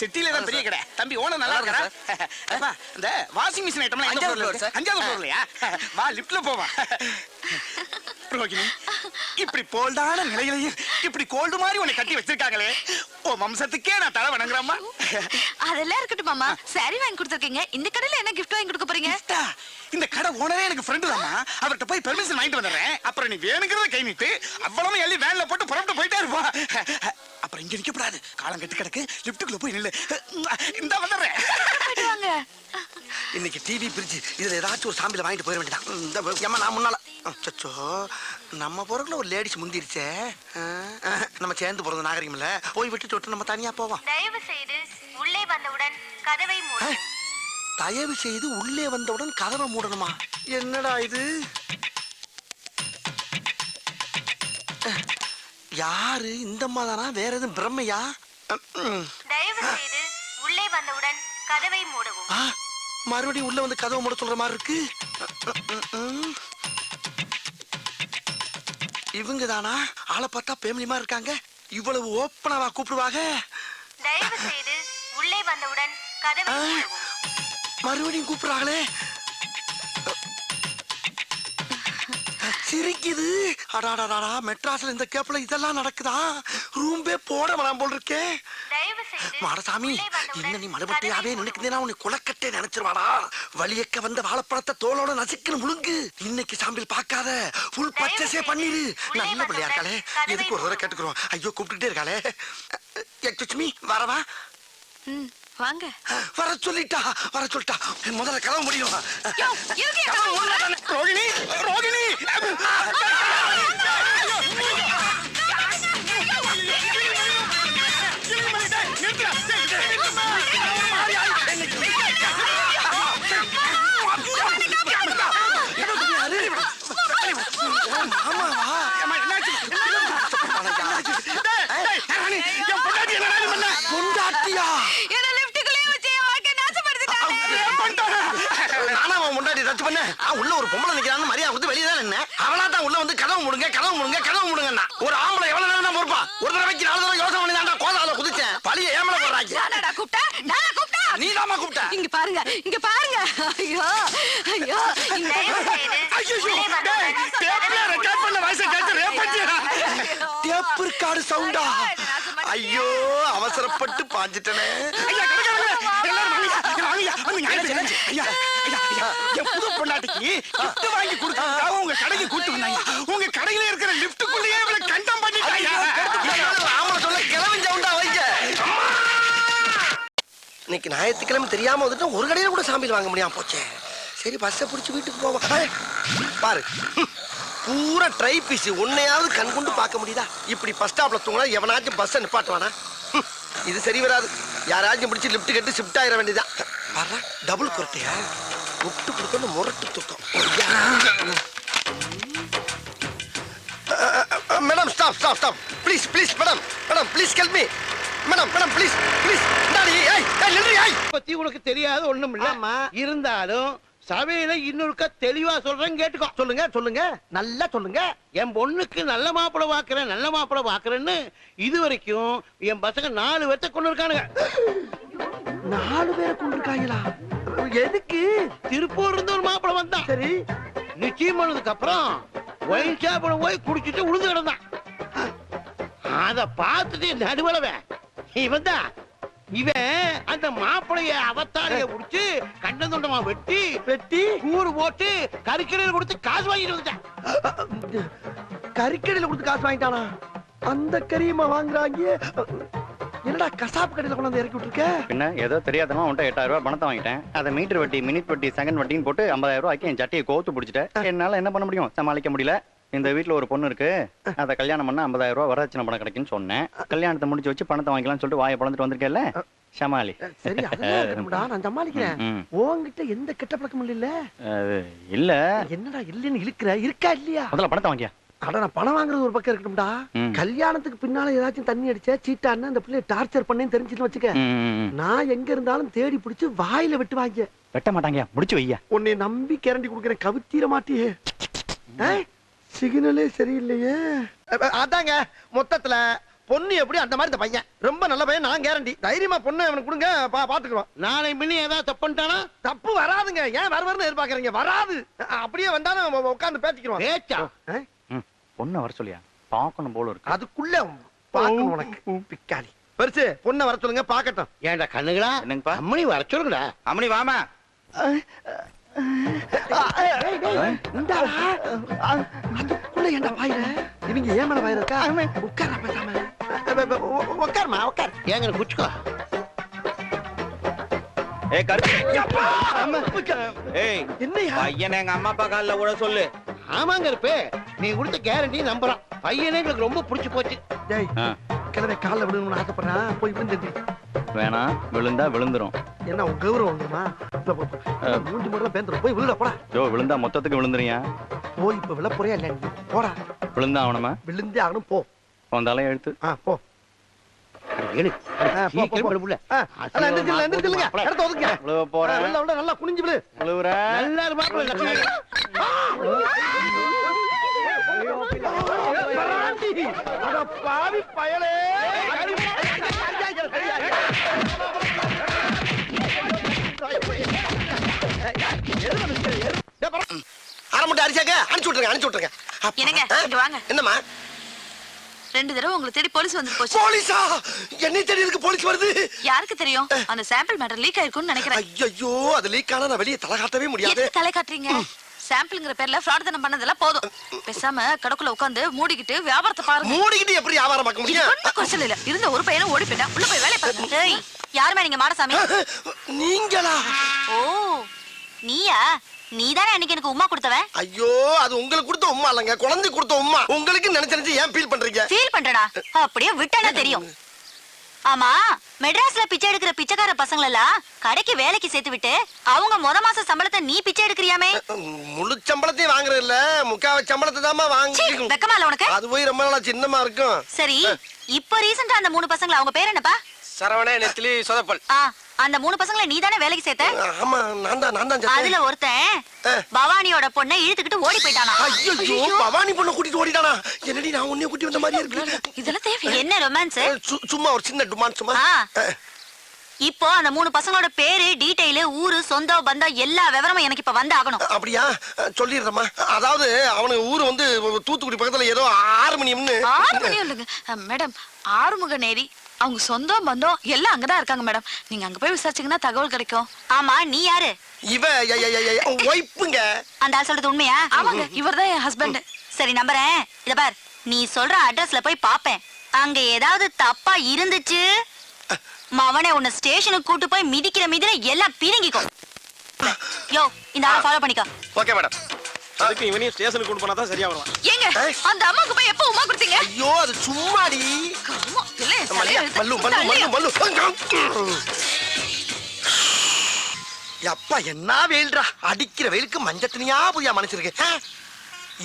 சிட்டில தான் பெரிய கடை. தம்பி ஓனர் நல்லா இருக்கா? அப்பா இந்த வாஷிங் மிஷின் ஐட்டம்லாம் எங்க ஃப்ளோர்ல இருக்கு? 5வது ஃப்ளோர்லயா? வா லிஃப்ட்ல போவா. ரோகிணி இப்படி போல்டான நிலையிலேயே இப்படி கோல்டு மாதிரி உன்னை கட்டி வச்சிருக்காங்களே, ஓ வம்சத்துக்கே நான் தலை வணங்குறேம்மா. அதெல்லாம் இருக்கட்டும் மாமா, சாரி வாங்கி கொடுத்துருக்கீங்க. இந்த கடையில என்ன கிஃப்ட் வாங்கி கொடுக்க போறீங்க? இந்த கடை ஓனரே எனக்கு ஃப்ரெண்டு தாமா. அவர்கிட்ட போய் பெர்மிஷன் வாங்கிட்டு வந்துடுறேன். அப்புறம் நீ வேணுங்கிறத கை நீட்டு அவ்வளவு எள்ளி வேன்ல போட்டு புறப்பட்டு போயிட்டே இருப்பா. அப்புறம் இங்க நிக்கப்படாது, காலம் கட்டு கிடக்கு. லிப்டுக்குள்ள போய் நில்லு. இந்த வந்துடுறேன். இன்னைக்கு டிவி பிரிட்ஜ் இதுல ஏதாச்சும் ஒரு சாம்பில வாங்கிட்டு போயிட வேண்டியதான். ஏமா நான் முன்னால அச்சோ நம்ம போறதுல ஒரு லேடிஸ் முந்திருச்சே. நம்ம சேர்ந்து போறது நாகரிகம் இல்ல. போய் விட்டு தொட்டு நம்ம தனியா போவோம். தயவு செய்து உள்ளே வந்தவுடன் கதவை மூடவும். தயவு செய்து உள்ளே வந்தவுடன் கதவை மூடணுமா? என்னடா இது? யாரு இந்த அம்மாதானா? வேற எதுவும் பிரம்மையா? தயவு செய்து உள்ளே வந்தவுடன் கதவை மூடவும். மறுபடியும் உள்ள வந்து கதவை மூட சொல்ற மாதிரி இருக்கு. இவங்க தானா? ஆளை பார்த்தா பேமிலிமா இருக்காங்க. இவ்வளவு ஓப்பனாவா கூப்பிடுவாங்க? தயவு செய்து உள்ளே வந்தவுடன் கதவை மூடவும். மறுபடியும் கூப்பிடுறாங்களே. சிரிக்குது. அடாடாடா, மெட்ராஸ்ல இந்த கேப்ல இதெல்லாம் நடக்குதா? ரூம்பே போட வேணாம் போல் இருக்கே. மாடசாமி, இன்னும் நீ மறுபடியாவே நினைக்கிறேன்னா உன்னை குளக்கட்டே நினைச்சிருவாடா. வலியக்க வந்த வாழைப்பழத்தை தோலோட நசுக்குன்னு முழுங்கு. இன்னைக்கு சாம்பில் பார்க்காத, புல் பச்சஸே பண்ணிரு. நல்ல பிள்ளையா இருக்காளே, எதுக்கு ஒரு தடவை கேட்டுக்கிறோம். ஐயோ கூப்பிட்டுட்டே இருக்காளே. எக்ஸ்கியூஸ் மீ, வரவா? வாங்க. வர சொல்லிட்டா, வர சொல்லிட்டா. முதல்ல கதவு முடியும். ரோகிணி, ரோகிணி உள்ள ஒரு பொம்பளை நிக்கிறான்னு மரியாதை கொடுத்து வெளியே தான் என்ன. அவளா தான் உள்ள வந்து கதவு முடுங்க, கதவு முடுங்க, கதவு முடுங்கன்னா ஒரு ஆம்பளை எவ்வளவு நேரம் தான் பொறுப்பா? ஒரு தடவைக்கு 4 தடவை யோசனை பண்ணி தான்டா கோதால குதிச்சேன். பழிய ஏமல போடுறாங்க. நானா கூப்பிட்டா? நானா கூப்பிட்டா? நீ தாமா கூப்பிட்ட. இங்க பாருங்க, இங்க பாருங்க. ஐயோ ஐயோ, இந்த டேப்ல ரெக்கார்ட் பண்ண வாய்ஸ் கேட்டு ரேப்பஞ்சிரா. டேப் ரெக்கார்ட் சவுண்டா? ஐயோ அவசரப்பட்டு பாஞ்சிட்டனே. ஐயா எல்லாரும் வாங்க வாங்க. ஐயா என் புது பொண்டாட்டிக்கு கிஃப்ட் வாங்கி கொடுத்ததுக்காக உங்க கடைக்கு கூட்டு வந்தாங்க. உங்க கடையில இருக்கிற லிஃப்ட்டுக்குள்ளேயே இவளை கண்டம் பண்ணிட்டாங்க. ஆமா சொல்ல கிளம்பி சவுண்டா வைக்க. இன்னைக்கு ஞாயிற்றுக்கிழமை தெரியாம வந்துட்டு ஒரு கடையில கூட சாம்பில் வாங்க முடியாம போச்சே. சரி பஸ்ஸை பிடிச்சி வீட்டுக்கு போவோம். பாரு பூரா ட்ரை பீஸ். உன்னையாவது கண் கொண்டு பார்க்க முடியுதா? இப்படி பஸ் ஸ்டாப்ல தூங்கினா எவனாச்சும் பஸ்ஸை நிப்பாட்டுவானா? இது சரி வராது. யாராச்சும் பிடிச்சி லிஃப்ட் கட்டி ஷிஃப்ட் ஆயிட வேண்டியதான். பாரு டபுள் குரட்டையா முட்டு கொடுக்கணும். முரட்டு தூக்கம். Madam stop stop stop please please madam madam please help me madam madam please please. பத்தி உனக்கு தெரியாது ஒண்ணும் இல்ல. இருந்தாலும் சபையில இன்னொருக்க தெளிவா சொல்றேன் கேட்டுக்கோ. சொல்லுங்க சொல்லுங்க நல்லா சொல்லுங்க. என் பொண்ணுக்கு நல்ல மாப்பிளை பாக்குறேன், நல்ல மாப்பிளை பாக்குறேன்னு இது வரைக்கும் என் பசங்க 4 பேர்த்த கொண்டு இருக்கானுங்க. 4 பேரை கொண்டு இருக்காங்களா? எதுக்கு? திருப்பூர் இருந்து ஒரு மாப்பிளை வந்தான். சரி நிச்சயம் பண்ணதுக்கு அப்புறம் ஒயின் ஷாப்ல போய் குடிச்சிட்டு உழுந்து கிடந்தான். அத பார்த்துட்டு நடுவலவன் இவன் தான். இவன் அந்த மாப்பிளைய அவத்தாரிய புடிச்சு கண்டந்துண்டமா வெட்டி வெட்டி கூறு போட்டு கறிக்கடையில கொடுத்து காசு வாங்கிட்டு வந்துட்டான். கறிக்கடையில கொடுத்து காசு வாங்கிட்டானா? அந்த கறியமா வாங்குறாங்க. என்னடா கசாப்பு கடையில கொண்டு வந்து இறக்கி விட்டுருக்க? பின்ன ஏதோ தெரியாதமா உன்ட்ட 8000 ரூபாய் பணத்தை வாங்கிட்டேன். அதை மீட்டர் வட்டி, மினிட் வட்டி, செகண்ட் வட்டின்னு போட்டு 50000 ரூபாய்க்கு என் சட்டையை கோத்து பிடிச்சிட்டேன். என்னால என்ன பண்ண முடியும்? சமாளிக்க முடியல. இந்த வீட்டுல ஒரு பொண்ணு இருக்கு, அதை கல்யாணம் பண்ணா 50000 ரூபாய் வரதட்சணை பணம் கிடைக்குன்னு சொன்னேன். கல்யாணத்தை முடிச்சு வச்சு பணத்தை வாங்கிக்கலாம்னு சொல்லிட்டு வாயை பழந்துட்டு வந்திருக்கேன்ல. சமாளி. சரி அதெல்லாம் நான் சமாளிக்கிறேன். உன்கிட்ட எந்த கெட்ட பழக்கமும் இல்ல. இல்ல என்னடா இல்லன்னு இழுக்கிற? இருக்கா இல்லையா? முதல்ல பணத்தை வாங்கியா. அட நான் பணம் வாங்குறது ஒரு பக்கம் இருக்கட்டும்டா. கல்யாணத்துக்கு பின்னால ஏதாச்சும் தண்ணி அடிச்சா சீட்டான்னு அந்த பிள்ளைய டார்ச்சர் பண்ணேன்னு தெரிஞ்சுன்னு வச்சுக்க. நான் எங்க இருந்தாலும் தேடி பிடிச்சு வாயில வெட்டு வாங்க. வெட்ட மாட்டாங்க, முடிச்சு வையா. உன்னை நம்பி கேரண்டி கொடுக்குறேன், கவித்தீர மாட்டியே. சிக்னலே சரியில்லையே. அதாங்க மொத்தத்துல பொண்ணு எப்படி அந்த மாதிரி இந்த பையன் ரொம்ப நல்ல பையன், நான் கேரண்டி. தைரியமா பொண்ணு அவனுக்கு கொடுங்க, பாத்துக்குவோம். நாளை பின்னி ஏதாவது தப்பு பண்ணிட்டானா? தப்பு வராதுங்க, ஏன் வருவாருன்னு எதிர்பார்க்கறீங்க? வராது. அப்படியே வந்தாலும் உட்கார்ந்து பேசிக்கிறோம். பேச்சா? பொண்ணை வர சொல்லியா பார்க்கணும் போல இருக்கு. அதுக்குள்ள பாக்கணும் உனக்கு பிக்காளி. பெருசு பொண்ணை வர சொல்லுங்க, பாக்கட்டும். ஏன்டா கண்ணுங்களா? என்னங்கப்பா? அம்மணி வர சொல்லுங்கடா. அம்மணி வாமா. அதுக்குள்ள ஏன்டா பாயிர? இவங்க ஏன் மேல பாயிர இருக்கா? உட்கார பேசாம. உட்காருமா, உட்கார். ஏங்க குச்சுக்கோ. ஏய் கருப்பு. ஏய் என்னையா? பையனை எங்க அம்மா அப்பா கால்ல விட சொல்லு. ஆமாங்க இருப்பே, நீ கொடுத்த கேரண்டி நம்புறான். பையனே எங்களுக்கு ரொம்ப பிடிச்சு போச்சு. டேய் கிழமை காலில் விழுங்கணும்னு ஆசைப்படுறான், போய் விழுந்து. வேணாம், விழுந்தா விழுந்துரும். என்ன உன் கௌரவம் வந்துருமா? மூஞ்சி முறையில பேந்துரும், போய் விழுட போடா. ஜோ விழுந்தா மொத்தத்துக்கு விழுந்துறியா? போய் இப்ப விழ போறியா இல்ல? நீ போடா. விழுந்தா அவனமா விழுந்தே ஆகணும், போ. உன் தலையை எடுத்து போ. எழு. எந்திரிச்சு இடத்த ஒதுங்க. விழுவ போறேன். நல்லா குனிஞ்சு விழு. விழுவுறேன். நல்லா இருப்பாப்ல. பாவி பயலே. அரை மட்டும் அரிசாங்க அனுப்பிச்சு விட்டுருங்க, அனுப்பிச்சு விட்டுருங்க. என்னங்க இங்க வாங்க. என்னம்மா? 2 தடவை உங்களை தேடி போலீஸ் வந்து போச்சு. போலீஸா? என்னை தேடி இருக்கு போலீஸ் வருது? யாருக்கு தெரியும்? அந்த சாம்பிள் மேட்டர் லீக் ஆயிருக்கும்னு நினைக்கிறேன். ஐயோ, அது லீக் ஆனா நான் வெளியே தலை காட்டவே முடியாது. எதுக்கு தலை காட்டுறீங்க? சாம்பிள்ங்கிற பேர்ல ஃப்ராட் தான பண்ணதெல்லாம் போதும். பேசாம கடக்குள்ள உட்கார்ந்து மூடிக்கிட்டு வியாபாரத்தை பாருங்க. மூடிக்கிட்டு எப்படி வியாபாரம் பார்க்க முடியும்? ஒண்ணும் குறைச்சல் இல்ல. இருந்த ஒரு பையனும் ஓடி போயிட்டான். உள்ள போய் வேலைய பாருங்க. ஏய், யாருமே நீங்க மாடசாமி? நீங்களா? ஓ நீயா? நீதானே அன்னைக்கு எனக்கு உமா கொடுத்தவன். ஐயோ, அது உங்களுக்கு கொடுத்த உம்மா இல்லங்க, குழந்தை கொடுத்த உம்மா. உங்களுக்கு நினைச்சு ஏன் ஃபீல் பண்றீங்க? ஃபீல் பண்றடா, அப்படியே விட்டானா தெரியும். ஆமா, மெட்ராஸ்ல பிச்சை எடுக்கிற பிச்சைக்கார பசங்கள எல்லாம் கடைக்கு வேலைக்கு சேர்த்து விட்டு அவங்க மாச சம்பளத்தை நீ பிச்சை எடுக்கிறியாமே? முழு சம்பளத்தையும் வாங்குறது இல்ல, முக்காவ சம்பளத்தை தாமா வாங்கி. வெக்கமா இல்ல உனக்கு? அது போய் ரொம்ப நாளா சின்னமா இருக்கும். சரி, இப்ப ரீசெண்டா அந்த 3 பசங்கள, அவங்க பேர் என்னப்பா? சரவணே, நெத்திலி, சொதப்பல். அந்த 3 பசங்களை நீ தானே வேலைக்கு சேர்த்த? ஆமா, நான் தான் அதுல ஒருத்தன் பவானியோட பொண்ணை இழுத்துக்கிட்டு ஓடி போயிட்டானா. ஐயோ, பவானி பொண்ணை கூட்டிட்டு ஓடிட்டானா? என்னடி நான் உன்னைய கூட்டி வந்த மாதிரி இருக்கு. இதெல்லாம் தேவை? என்ன ரொமான்ஸ்? சும்மா ஒரு சின்ன டுமான் சும்மா. இப்போ அந்த 3 பசங்களோட பேரு, டீடைல், ஊரு, சொந்தம், பந்தம் எல்லா விவரமும் எனக்கு இப்ப வந்து ஆகணும். அப்படியா? சொல்லிடுறேம்மா. அதாவது அவனுக்கு ஊரு வந்து தூத்துக்குடி பக்கத்துல ஏதோ 6 மணியம்னு. 6 மணி இல்லைங்க மேடம். ஆறுமுக நேரி. அவங்க சொந்தம் பந்தம் எல்லாம் அங்கதான் இருக்காங்க மேடம். நீங்க அங்க போய் விசாரிச்சீங்கன்னா தகவல் கிடைக்கும். ஆமா, நீ யாரு? இவ ஒய்ஃப்ங்க. அந்த ஆள் சொல்றது உண்மையா? ஆமாங்க, இவர்தான் என் ஹஸ்பண்ட். சரி, நம்புறேன். இத பார், நீ சொல்ற அட்ரஸ்ல போய் பாப்பேன். அங்க ஏதாவது தப்பா இருந்துச்சு, மவனே உன்னை ஸ்டேஷனுக்கு கூட்டு போய் மிதிக்கிற எல்லாம் பிரிங்கிக்கோ. யோ, இந்த ஆளை ஃபாலோ பண்ணிக்கோ. Okay madam. அதுக்கு இவனையும் ஸ்டேஷனுக்கு கூட்டு போனா தான் சரியா வருவான். ஏங்க, அந்த அம்மாக்கு போய் எப்ப உமா கொடுத்தீங்க? ஐயோ, அது சும்மாடி. அம்மா, இல்ல, மல்லு மல்லு மல்லு மல்லு. அப்பா, என்ன வெயில்டா! அடிக்கிற வெயிலுக்கு மஞ்சள் தனியா புரியா மனுஷருக்கு.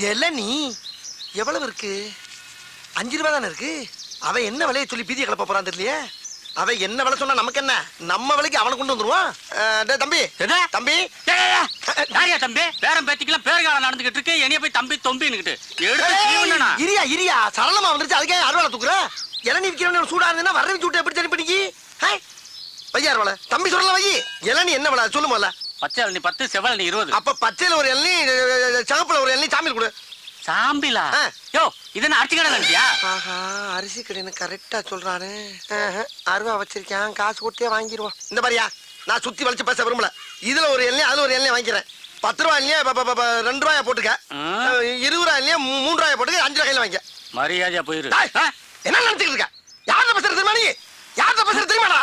இளநீ எவ்வளவு இருக்கு? 5 ரூபா தானே இருக்கு. அவன் என்ன விலையை சொல்லி பீதியை கிளப்ப போறான் தெரியலையே. அவன் என்ன விலை சொன்னா நமக்கு என்ன? நம்ம விலைக்கு அவனை கொண்டு வந்துருவான். தம்பி, தம்பி, தம்பி, பேரம் பேத்திக்கலாம் பேருகாலம் நடந்துகிட்டு இருக்கு. என்னைய போய் தம்பி தொம்பின்னுகிட்டு இரியா சரளமா வந்துருச்சு. அதுக்கே அறுவாலை தூக்குற. இளநீ விற்கிறவன் சூடா இருந்ததுன்னா வரவி சூட்டு எப்படி தனி பண்ணிக்கி? வையார் வலை தம்பி சொல்லல வை. இளநீ என்ன விலை சொல்லு முதல்ல. பச்சை இளநீ 10, செவல் 20. அப்ப பச்சையில ஒரு இளநீ, சிவப்புல ஒரு இளநீ, சாமியில் கொடு. சாம்பிலா? யோ, இது என்ன அரிசி கடை நினைச்சியா? ஆஹா, அரிசி கடைன்னு கரெக்டா சொல்றானே. அருவா வச்சிருக்கேன், காசு கொடுத்தே வாங்கிடுவோம். இந்த மாதிரியா, நான் சுத்தி வளைச்சு பேச விரும்பல. இதுல ஒரு எண்ணெய், அதுல ஒரு எண்ணெய் வாங்கிக்கிறேன். 10 ரூபாய் இல்லையா, 2 ரூபாயா போட்டுக்க. 20 ரூபாய் இல்லையா, 3 ரூபாயா போட்டுக்க. 5 ரூபாய் கையில வாங்கிக்க. மரியாதையா போயிரு. என்ன நினைச்சுக்கிட்டு இருக்க? யார்கிட்ட பேசுறது தெரியுமா நீ? யார்கிட்ட பேசுறது தெரியுமாடா?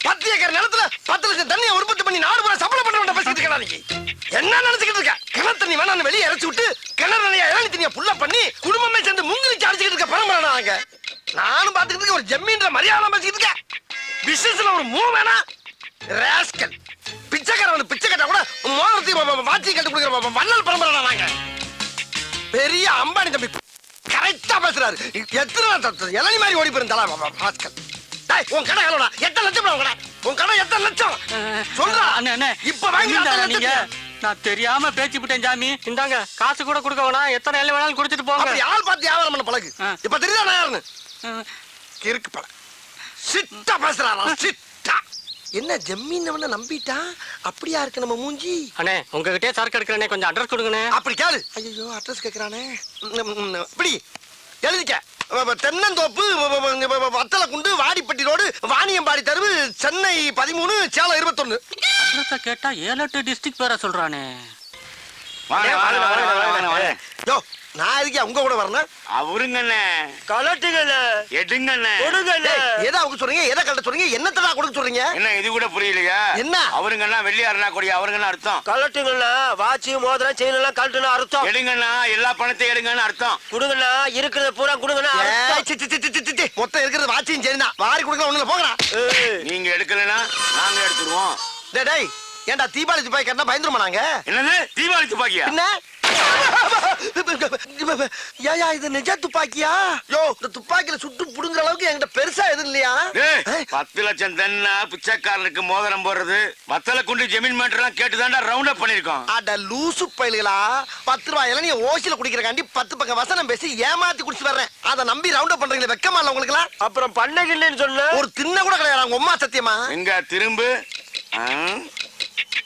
10 ஏக்கர் நிலத்துல 10 லட்சம் தண்ணியை உற்பத்தி பண்ணி 4 ரூபாய் சம்பளம் பண்றவன் பேசிட்டு இருக்கா நீ? என்ன நினைச்சுக்கிட்டு இருக்க? கிணறு தண்ணி வேணான்னு வெளியே இறச்சி விட்டு கிணறு நிறைய இளநீ தண்ணியை புள்ள பண்ணி குடும்பமே சேர்ந்து முங்கிலிச்சு அடிச்சுக்கிட்டு இருக்க பரம்பரை நாங்க. நானும் பாத்துக்கிட்டு இருக்க. ஒரு ஜம்மீன்ற மரியாதை பேசிக்கிட்டு இருக்க. பிசினஸ்ல ஒரு மூவ் வேணா ராஸ்கல். பிச்சைக்காரன் பிச்சை கட்டா கூட மோதிரத்தையும் வாட்சி கட்டு கொடுக்குற வள்ளல் பரம்பரை நாங்க. பெரிய அம்பானி தம்பி கரெக்டா பேசுறாரு. எத்தனை இளநீ மாதிரி ஓடி போயிருந்தாளா ராஸ்கல். உன் கடை எவ்வளோடா? 8 லட்சம் உன் கடை. உன் கடை 8 லட்சம் சொல்றா. இப்ப வாங்கி நான் தெரியாம பேச்சு விட்டேன் சாமி. இந்தாங்க, காசு கூட கொடுக்க வேணாம், எத்தனை எல்லாம் வேணாலும் குடிச்சிட்டு போங்க. அப்படி ஆள் பார்த்து வியாபாரம் பண்ண பழகு. இப்ப தெரியுதா நான் யாருன்னு? இருக்கு பட சிட்டா பேசுறாரா சிட்டா என்ன ஜம்மீன் நம்பிட்டா அப்படியா இருக்கு நம்ம மூஞ்சி அண்ணே உங்ககிட்டயே சரக்கு எடுக்கிறேனே கொஞ்சம் அட்ரஸ் கொடுங்கண்ணே. அப்படி கேளு ஐயோ அட்ரஸ் கேக்குறானே இப்படி எழுதிக்க தென்னந்தோப்பு வத்தல குண்டு வாடிப்பட்டி ரோடு வாணியம்பாடி தெருவு சென்னை 13 சேலம் 21 அட்ரஸ கேட்டா 7-8 டிஸ்ட்ரிக்ட் பேரை சொல்றானே. யோ நான் எதுக்கு உங்க கூட வரணும் அவருங்கண்ணே கலட்டுங்கண்ண எடுங்கண்ணே எதை அவங்க சொல்றீங்க எதை கலட்ட சொல்றீங்க என்னத்தடா கொடுக்க சொல்றீங்க என்ன இது கூட புரியலையா? என்ன அவருங்கண்ணா வெள்ளியாருனா கொடி அவருங்கண்ணா அர்த்தம். கலட்டுங்கண்ணா வாட்சி மோதிரம் செயின் எல்லாம் கலட்டுனா அர்த்தம். எடுங்கண்ணா எல்லா பணத்தையும் எடுங்கன்னு அர்த்தம். குடுங்கண்ணா இருக்கிறத பூரா குடுங்கண்ணா ஏய், C, C, C, C, C, C. மொத்தம் இருக்கிறது வாட்சியும் சரிதான் வாரி கொடுக்கலாம் ஒண்ணுல போங்கடா நீங்க எடுக்கலனா நாங்க எடுத்துருவோம். டேய் டேய் ஏன்டா தீபாவளி துப்பாக்கி கட்டினா பயந்துருமா நாங்க என்னது தீபாவளி துப்பாக்கியா? என்ன ஏயா இது நிஜ துப்பாக்கியா யோ இந்த துப்பாக்கில சுட்டு புடுங்குற அளவுக்கு என்கிட்ட பெருசா எதுவும் இல்லையா டேய், 10 லட்சம் தென்னா பிச்சைக்காரனுக்கு மோதிரம் போடுறது வத்தல குண்டு ஜமீன் மேட்டர்லாம் கேட்டுதான்டா ரவுண்ட் அப் பண்ணிருக்கோம். அட லூசு பயலுகளா 10 ரூபாய் இளநீ ஓசில குடிக்கிறக்காண்டி 10 பக்கம் வசனம் பேசி ஏமாத்தி குடிச்சு வர்றேன் அதை நம்பி ரவுண்ட் அப் பண்றீங்களே வெக்கமா இல்ல உங்களுக்கு எல்லாம் அப்புறம் பண்ணகில்லைன்னு சொன்ன ஒரு தின்ன கூட கிடையாது உங்க அம்மா சத்தியமா எங்க திரும்பு ஆ?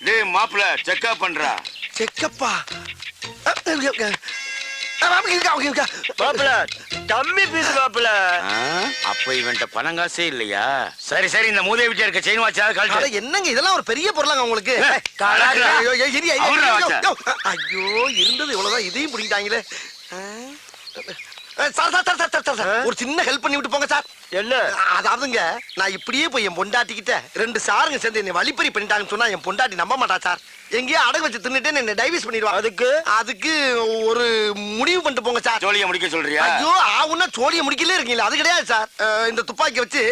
டேய் மாப்ள செக்அப் பண்றா. செக்கப்பா மாப்பிள கம்மி பீஸ் மாப்பிள ஆ? அப்ப இவன்ட்ட பணம் காசே இல்லையா? சரி சரி இந்த மூதேவி வீட்டுல இருக்க செயின் வாட்சாவது கழட்டு. என்னங்க இதெல்லாம் ஒரு பெரிய பொருளாங்க உங்களுக்கு கலாட்டா. ஐயோ, ஐயோ, இரு, ஐயோ, அவர்ரா ஐயோ, வாட்சா. ஐயோ, ஐயோ இருந்தது இவ்வளவுதான் இதையும் பிடிக்கிட்டாங்களே sir sir sir sir sir sir ஒரு சின்ன ஹெல்ப் பண்ணி விட்டு போங்க சார் என்ன அதாவதுங்க நான் இப்படியே போய் என் பொண்டாட்டிக்கிட்ட 2 சாருங்க சேர்ந்து என்னை வழிப்பறி பண்ணிட்டாங்கன்னு சொன்னா என் பொண்டாட்டி நம்ப மாட்டா சார் எங்கேயோ அடகு வச்சு தின்னுட்டு என்ன டைவர்ஸ் பண்ணிடுவா அதுக்கு ஒரு முடிவு பண்ணிட்டு போங்க சார் ஜோலியை முடிக்க சொல்றியா? ஐயோ ஆவுன்னா சோழியை முடிக்கலே இருக்கீங்களா அது கிடையாது சார் இந்த துப்பாக்கி வச்சு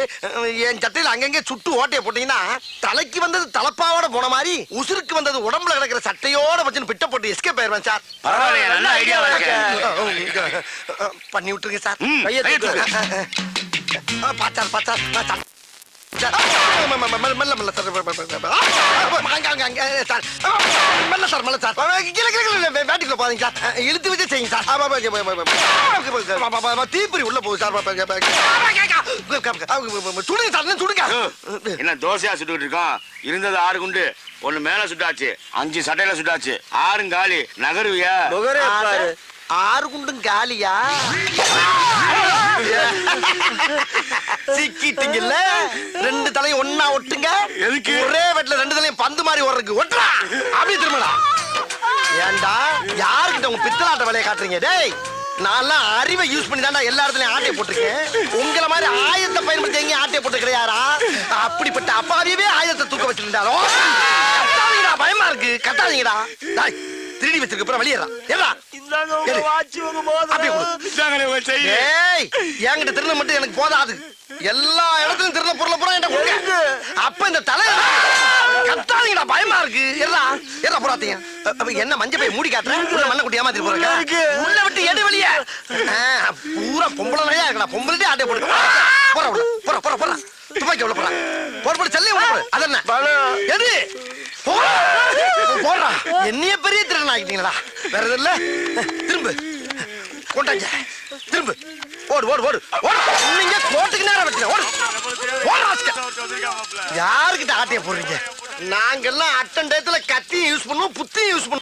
என் சட்டையில அங்கங்க சுட்டு ஓட்டையை போட்டீங்கன்னா தலைக்கு வந்தது தலப்பாவோட போன மாதிரி உசுருக்கு வந்தது உடம்புல கிடக்கிற சட்டையோட வச்சு பிட்ட போட்டு எஸ்கேப் ஆயிருவேன் சார் பரவாயில்லையா நல்ல ஐடியா இருக்கு. பண்ணி விட்டுருங்க சார் ம், கையை கையை தூக்கு. பாச்சார் பாச்சார் பாச்சார் மெல்ல மெல்ல சார் மெல்ல சார் மெல்ல சார் வேட்டிக்குள்ள போறீங்க சார் இழுத்து வச்சு செய்யுங்க சார் தீப்பொறி உள்ள போகுது சார் சுடுங்க சார் சுடுங்க என்ன தோசையா சுட்டுக்கிட்டு இருக்கோம்? இருந்தது 6 குண்டு, 1 மேல சுட்டாச்சு, 5 சட்டையில சுட்டாச்சு, 6 காலி. நகருவியா? 6 குண்டும் காலியா சிக்கிட்டீங்கல்ல 2 தலையும் ஒண்ணா ஒட்டுங்க எதுக்கு? ஒரே வெட்ல 2 தலையும் பந்து மாதிரி ஓடுறதுக்கு ஒட்டுறா அப்படி திரும்பலாம் ஏண்டா யாருக்கிட்ட உங்க பித்தலாட்ட வேலையை காட்டுறீங்க டேய் நான்லாம் அறிவை யூஸ் பண்ணி தான்டா எல்லா இடத்துலயும் ஆட்டையை போட்டிருக்கேன் உங்களை மாதிரி ஆயுதத்தை பயன்படுத்தி எங்கேயும் ஆட்டையை போட்டு கிடையாரா அப்படிப்பட்ட அப்பாவியவே ஆயுதத்தை தூக்க வச்சிருந்தாரோ கட்டாதீங்கடா பயமா இருக்கு கட்டாதீங்கடா டேய் திருடி வச்சிருக்க அப்புறம் வெளியேறா ஏடா இந்தாங்க உங்க வாட்சி உங்க மோதிரம் ஏய் என்கிட்ட திருட மட்டும் எனக்கு போதாது எல்லா இடத்துலயும் திருட பொருளை பூரா என்கிட்ட கொடுங்க அப்ப இந்த தலை கத்தாதீங்கடா பயமா இருக்கு ஏறா ஏறா போறாதீங்க என்ன மஞ்ச பை மூடி காட்டுறேன் உள்ள மண்ணை குட்டி ஏமாத்திட்டு போறேன் உள்ள விட்டு எடு வெளியே பூரா பொம்பளை நிறையா இருக்கடா பொம்பளை ஆட்டை போட்டு போற உள்ள போற போற போற துப்பாக்கி உள்ள போற போற போற செல்லே உள்ள போற அது என்ன எது போறா என்னைய பெரிய திருடன் ஆகிட்டீங்களா வேற எதுவும் இல்ல திரும்ப கொண்டாங்க திரும்ப ஓடு ஓடு ஓடு ஓடு நீங்க கோட்டுக்கு நேரம் வெட்டுங்க ஓடு யாருக்கிட்ட ஆட்டைய போடுறீங்க நாங்கெல்லாம் அட்டன் டயத்துல கத்தியும் யூஸ் பண்ணுவோம் புத்தியும் யூஸ் பண்ணுவோம்